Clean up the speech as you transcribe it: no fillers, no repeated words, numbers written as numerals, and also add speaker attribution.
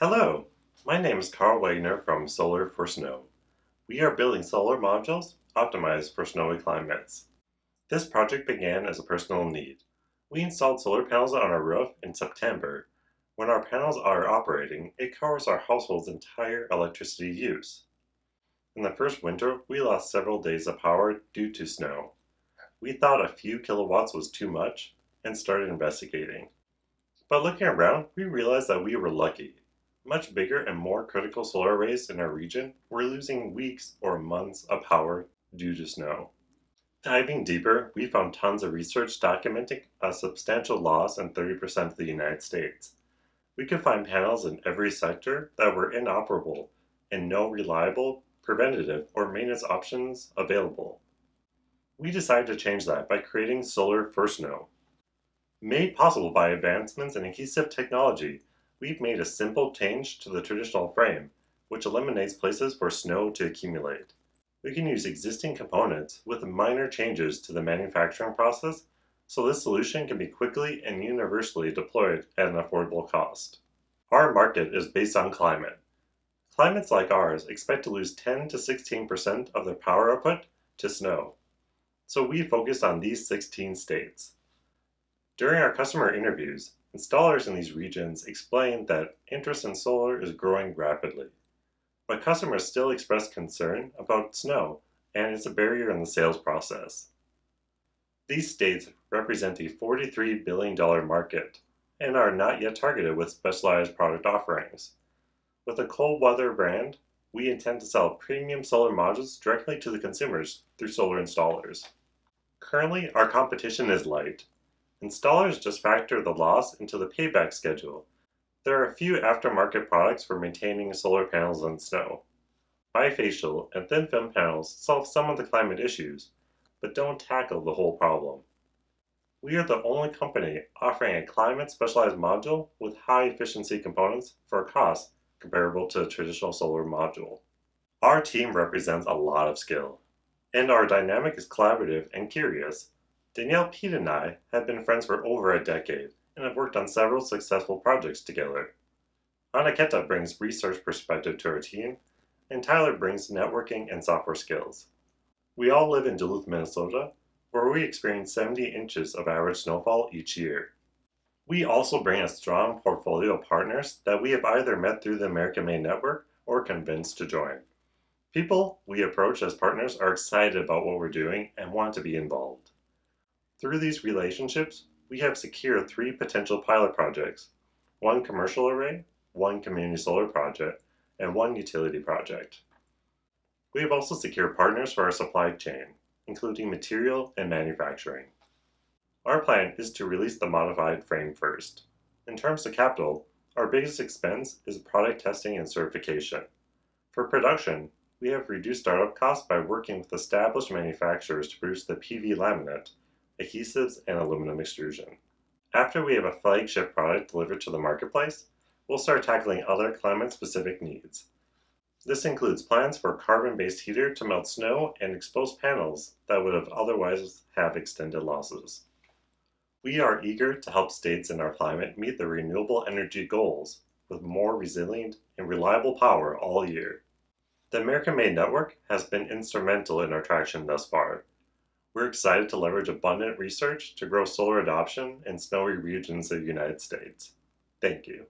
Speaker 1: Hello, my name is Carl Wagner from Solar for Snow. We are building solar modules optimized for snowy climates. This project began as a personal need. We installed solar panels on our roof in September. When our panels are operating, it covers our household's entire electricity use. In the first winter, we lost several days of power due to snow. We thought a few kilowatts was too much and started investigating. But looking around, we realized that we were lucky. Much bigger and more critical solar arrays in our region were losing weeks or months of power due to snow. Diving deeper, we found tons of research documenting a substantial loss in 30% of the United States. We could find panels in every sector that were inoperable and no reliable, preventative, or maintenance options available. We decided to change that by creating Solar for Snow. Made possible by advancements in adhesive technology, we've made a simple change to the traditional frame, which eliminates places for snow to accumulate. We can use existing components with minor changes to the manufacturing process, so this solution can be quickly and universally deployed at an affordable cost. Our market is based on climate. Climates like ours expect to lose 10 to 16% of their power output to snow, so we focused on these 16 states. During our customer interviews, installers in these regions explained that interest in solar is growing rapidly. But customers still express concern about snow, and it's a barrier in the sales process. These states represent a $43 billion market and are not yet targeted with specialized product offerings. With a cold weather brand, we intend to sell premium solar modules directly to the consumers through solar installers. Currently, our competition is light. Installers just factor the loss into the payback schedule. There are a few aftermarket products for maintaining solar panels in snow. Bifacial and thin film panels solve some of the climate issues, but don't tackle the whole problem. We are the only company offering a climate-specialized module with high-efficiency components for a cost comparable to a traditional solar module. Our team represents a lot of skill, and our dynamic is collaborative and curious. Danielle, Pete, and I have been friends for over a decade and have worked on several successful projects together. Anaketa brings research perspective to our team, and Tyler brings networking and software skills. We all live in Duluth, Minnesota, where we experience 70 inches of average snowfall each year. We also bring a strong portfolio of partners that we have either met through the American Made Network or convinced to join. People we approach as partners are excited about what we're doing and want to be involved. Through these relationships, we have secured 3 potential pilot projects, 1 commercial array, 1 community solar project, and 1 utility project. We have also secured partners for our supply chain, including material and manufacturing. Our plan is to release the modified frame first. In terms of capital, our biggest expense is product testing and certification. For production, we have reduced startup costs by working with established manufacturers to produce the PV laminate, adhesives, and aluminum extrusion. After we have a flagship product delivered to the marketplace, we'll start tackling other climate-specific needs. This includes plans for a carbon-based heater to melt snow and expose panels that would have otherwise have extended losses. We are eager to help states in our climate meet their renewable energy goals with more resilient and reliable power all year. The American Made Network has been instrumental in our traction thus far. We're excited to leverage abundant research to grow solar adoption in snowy regions of the United States. Thank you.